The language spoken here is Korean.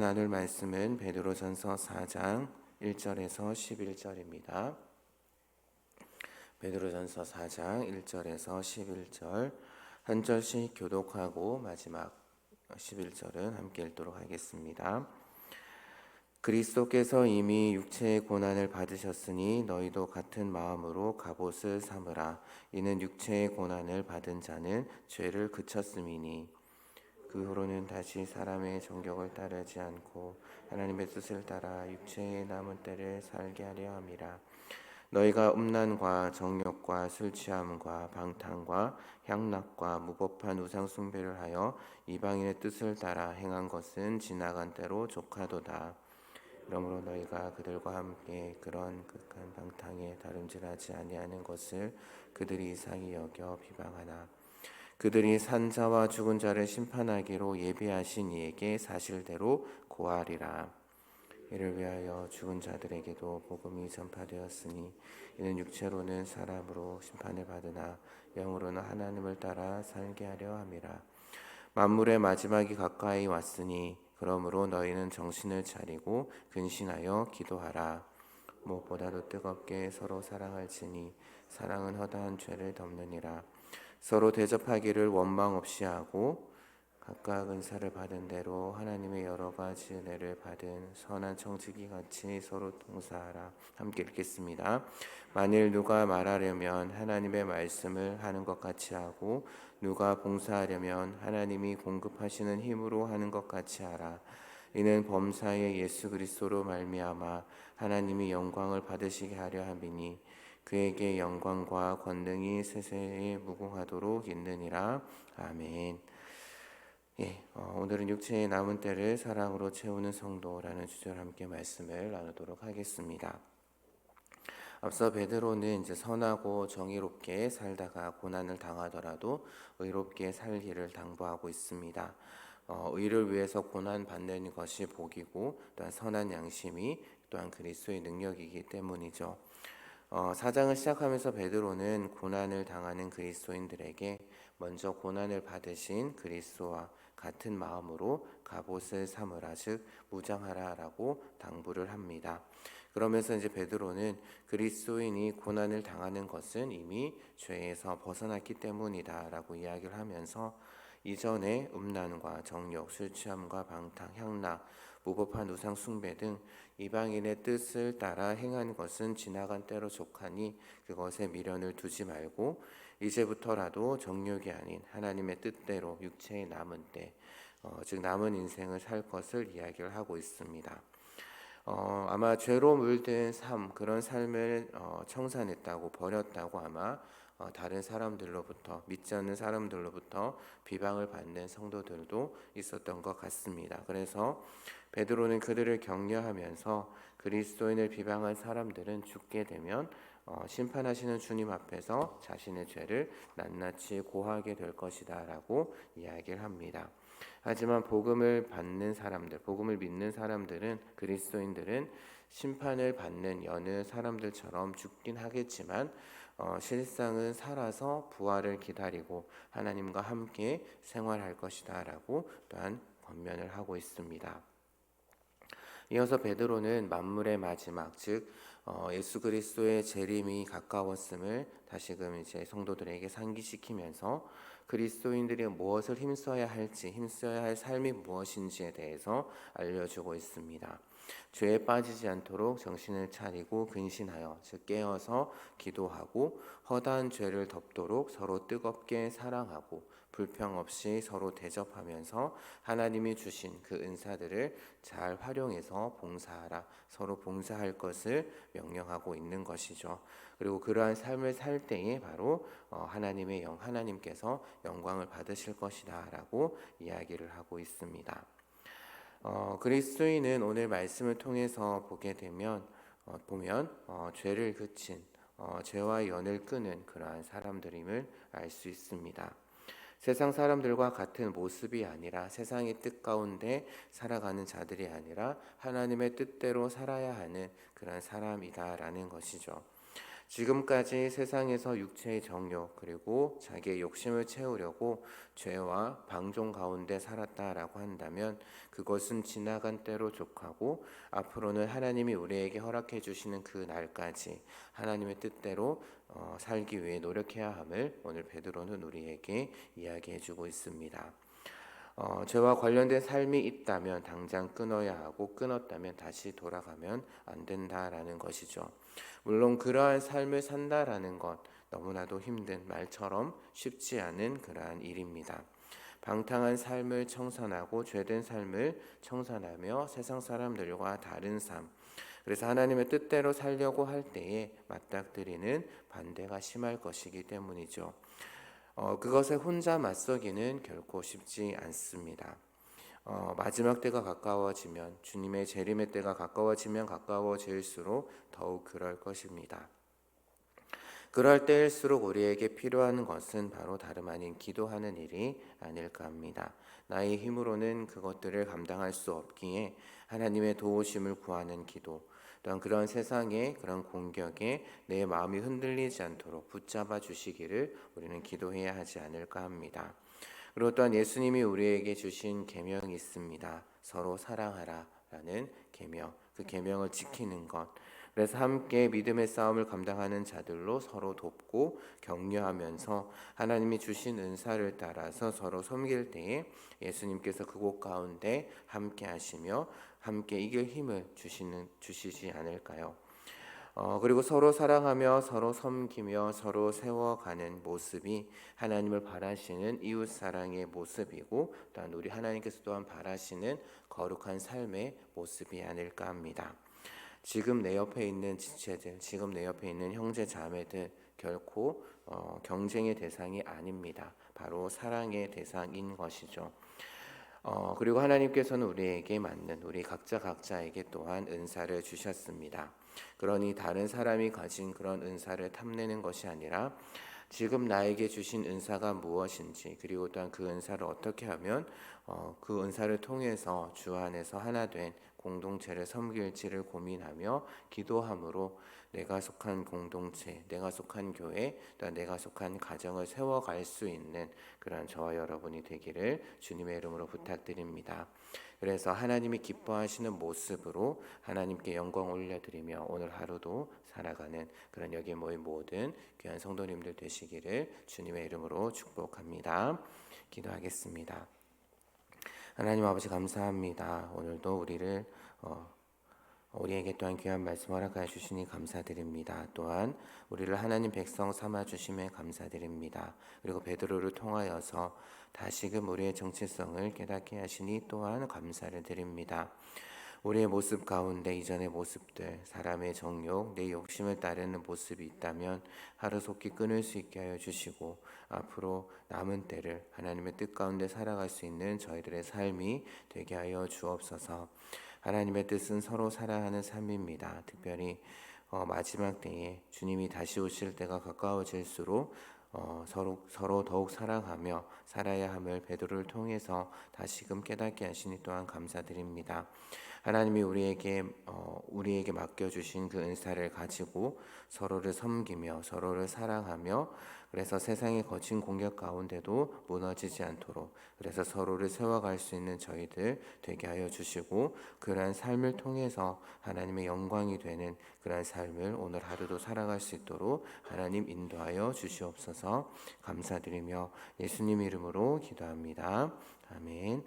나눌 말씀은 베드로전서 4장 1절에서 11절입니다. 베드로전서 4장 1절에서 11절 한 절씩 교독하고 마지막 11절은 함께 읽도록 하겠습니다. 그리스도께서 이미 육체의 고난을 받으셨으니 너희도 같은 마음으로 갑옷을 삼으라. 이는 육체의 고난을 받은 자는 죄를 그쳤음이니 그 후로는 다시 사람의 정욕을 따르지 않고 하나님의 뜻을 따라 육체의 남은 때를 살게 하려 함이라. 너희가 음란과 정욕과 술 취함과 방탕과 향락과 무법한 우상 숭배를 하여 이방인의 뜻을 따라 행한 것은 지나간 때로 족하도다. 그러므로 너희가 그들과 함께 그런 극한 방탕에 다름질하지 아니하는 것을 그들이 이상히 여겨 비방하나 그들이 산자와 죽은 자를 심판하기로 예비하신 이에게 사실대로 고하리라. 이를 위하여 죽은 자들에게도 복음이 전파되었으니 이는 육체로는 사람으로 심판을 받으나 영으로는 하나님을 따라 살게 하려 함이라. 만물의 마지막이 가까이 왔으니 그러므로 너희는 정신을 차리고 근신하여 기도하라. 무엇보다도 뜨겁게 서로 사랑할지니 사랑은 허다한 죄를 덮느니라. 서로 대접하기를 원망 없이 하고 각각 은사를 받은 대로 하나님의 여러 가지 은혜를 받은 선한 청지기 같이 서로 동사하라. 함께 읽겠습니다. 만일 누가 말하려면 하나님의 말씀을 하는 것 같이 하고 누가 봉사하려면 하나님이 공급하시는 힘으로 하는 것 같이 하라. 이는 범사의 예수 그리스도로 말미암아 하나님이 영광을 받으시게 하려 함이니 그에게 영광과 권능이 세세에 무궁하도록 있느니라. 아멘. 오늘은 육체의 남은 때를 사랑으로 채우는 성도라는 주제로 함께 말씀을 나누도록 하겠습니다. 앞서 베드로는 이제 선하고 정의롭게 살다가 고난을 당하더라도 의롭게 살기를 당부하고 있습니다. 의를 위해서 고난 받는 것이 복이고 또한 선한 양심이 또한 그리스도의 능력이기 때문이죠. 4장을 시작하면서 베드로는 고난을 당하는 그리스도인들에게 먼저 고난을 받으신 그리스도와 같은 마음으로 갑옷을 삼으라, 즉 무장하라라고 당부를 합니다. 그러면서 이제 베드로는 그리스도인이 고난을 당하는 것은 이미 죄에서 벗어났기 때문이다라고 이야기를 하면서 이전에 음란과 정욕, 술 취함과 방탕, 향락, 무법한 우상 숭배 등 이방인의 뜻을 따라 행한 것은 지나간 때로 족하니 그것에 미련을 두지 말고 이제부터라도 정욕이 아닌 하나님의 뜻대로 육체의 남은 때, 즉 남은 인생을 살 것을 이야기를 하고 있습니다. 아마 죄로 물든 삶, 그런 삶을 청산했다고 버렸다고 아마 다른 사람들로부터, 믿지 않는 사람들로부터 비방을 받는 성도들도 있었던 것 같습니다. 그래서 베드로는 그들을 격려하면서 그리스도인을 비방한 사람들은 죽게 되면 심판하시는 주님 앞에서 자신의 죄를 낱낱이 고하게 될 것이다 라고 이야기를 합니다. 하지만 복음을 받는 사람들, 복음을 믿는 사람들은, 그리스도인들은 심판을 받는 여느 사람들처럼 죽긴 하겠지만 실상은 살아서 부활을 기다리고 하나님과 함께 생활할 것이다 라고 또한 권면을 하고 있습니다. 이어서 베드로는 만물의 마지막, 즉 예수 그리스도의 재림이 가까웠음을 다시금 이제 성도들에게 상기시키면서 그리스도인들이 무엇을 힘써야 할지, 힘써야 할 삶이 무엇인지에 대해서 알려주고 있습니다. 죄에 빠지지 않도록 정신을 차리고 근신하여, 즉 깨어서 기도하고 허다한 죄를 덮도록 서로 뜨겁게 사랑하고 불평 없이 서로 대접하면서 하나님이 주신 그 은사들을 잘 활용해서 봉사하라, 서로 봉사할 것을 명령하고 있는 것이죠. 그리고 그러한 삶을 살 때에 바로 하나님께서 영광을 받으실 것이다 라고 이야기를 하고 있습니다. 그리스도인은 오늘 말씀을 통해서 보면 죄를 그친, 죄와 연을 끄는 그러한 사람들임을 알 수 있습니다. 세상 사람들과 같은 모습이 아니라, 세상의 뜻 가운데 살아가는 자들이 아니라 하나님의 뜻대로 살아야 하는 그런 사람이다라는 것이죠. 지금까지 세상에서 육체의 정욕 그리고 자기의 욕심을 채우려고 죄와 방종 가운데 살았다라고 한다면 그것은 지나간 때로 족하고 앞으로는 하나님이 우리에게 허락해 주시는 그 날까지 하나님의 뜻대로 살기 위해 노력해야 함을 오늘 베드로는 우리에게 이야기해 주고 있습니다. 죄와 관련된 삶이 있다면 당장 끊어야 하고 끊었다면 다시 돌아가면 안 된다라는 것이죠. 물론 그러한 삶을 산다라는 것 너무나도 힘든 말처럼 쉽지 않은 그러한 일입니다. 방탕한 삶을 청산하고 죄된 삶을 청산하며 세상 사람들과 다른 삶, 그래서 하나님의 뜻대로 살려고 할 때에 맞닥뜨리는 반대가 심할 것이기 때문이죠. 그것에 혼자 맞서기는 결코 쉽지 않습니다. 마지막 때가 가까워지면 주님의 재림의 때가 가까워지면 가까워질수록 더욱 그럴 것입니다. 그럴 때일수록 우리에게 필요한 것은 바로 다름 아닌 기도하는 일이 아닐까 합니다. 나의 힘으로는 그것들을 감당할 수 없기에 하나님의 도우심을 구하는 기도, 또한 그런 세상의 그런 공격에 내 마음이 흔들리지 않도록 붙잡아 주시기를 우리는 기도해야 하지 않을까 합니다. 그리고 또한 예수님이 우리에게 주신 계명이 있습니다. 서로 사랑하라라는 계명, 그 계명을 지키는 것. 그래서 함께 믿음의 싸움을 감당하는 자들로 서로 돕고 격려하면서 하나님이 주신 은사를 따라서 서로 섬길 때에 예수님께서 그곳 가운데 함께 하시며 함께 이길 힘을 주시지 않을까요? 그리고 서로 사랑하며 서로 섬기며 서로 세워가는 모습이 하나님을 바라시는 이웃 사랑의 모습이고 또한 우리 하나님께서 또한 바라시는 거룩한 삶의 모습이 아닐까 합니다. 지금 내 옆에 있는 지체들, 지금 내 옆에 있는 형제 자매들 결코 경쟁의 대상이 아닙니다. 바로 사랑의 대상인 것이죠. 그리고 하나님께서는 우리에게 맞는 우리 각자에게 또한 은사를 주셨습니다. 그러니 다른 사람이 가진 그런 은사를 탐내는 것이 아니라 지금 나에게 주신 은사가 무엇인지 그리고 또한 그 은사를 어떻게 하면 그 은사를 통해서 주 안에서 하나 된 공동체를 섬길지를 고민하며 기도함으로 내가 속한 공동체, 내가 속한 교회, 또한 내가 속한 가정을 세워갈 수 있는 그런 저와 여러분이 되기를 주님의 이름으로 부탁드립니다. 그래서 하나님이 기뻐하시는 모습으로 하나님께 영광 올려드리며 오늘 하루도 살아가는 그런 여기에 모인 모든 귀한 성도님들 되시기를 주님의 이름으로 축복합니다. 기도하겠습니다. 하나님 아버지 감사합니다. 오늘도 우리에게 또한 귀한 말씀 허락하여 주시니 감사드립니다. 또한 우리를 하나님 백성 삼아 주심에 감사드립니다. 그리고 베드로를 통하여서 다시금 우리의 정체성을 깨닫게 하시니 또한 감사를 드립니다. 우리의 모습 가운데 이전의 모습들, 사람의 정욕, 내 욕심을 따르는 모습이 있다면 하루속히 끊을 수 있게 하여 주시고 앞으로 남은 때를 하나님의 뜻 가운데 살아갈 수 있는 저희들의 삶이 되게 하여 주옵소서. 하나님의 뜻은 서로 사랑하는 삶입니다. 특별히 마지막 때에 주님이 다시 오실 때가 가까워질수록 서로 더욱 사랑하며 살아야 함을 베드로를 통해서 다시금 깨닫게 하시니 또한 감사드립니다. 하나님이 우리에게 맡겨주신 그 은사를 가지고 서로를 섬기며 서로를 사랑하며 그래서 세상의 거친 공격 가운데도 무너지지 않도록 그래서 서로를 세워갈 수 있는 저희들 되게 하여 주시고 그러한 삶을 통해서 하나님의 영광이 되는 그러한 삶을 오늘 하루도 살아갈 수 있도록 하나님 인도하여 주시옵소서. 감사드리며 예수님 이름으로 기도합니다. 아멘.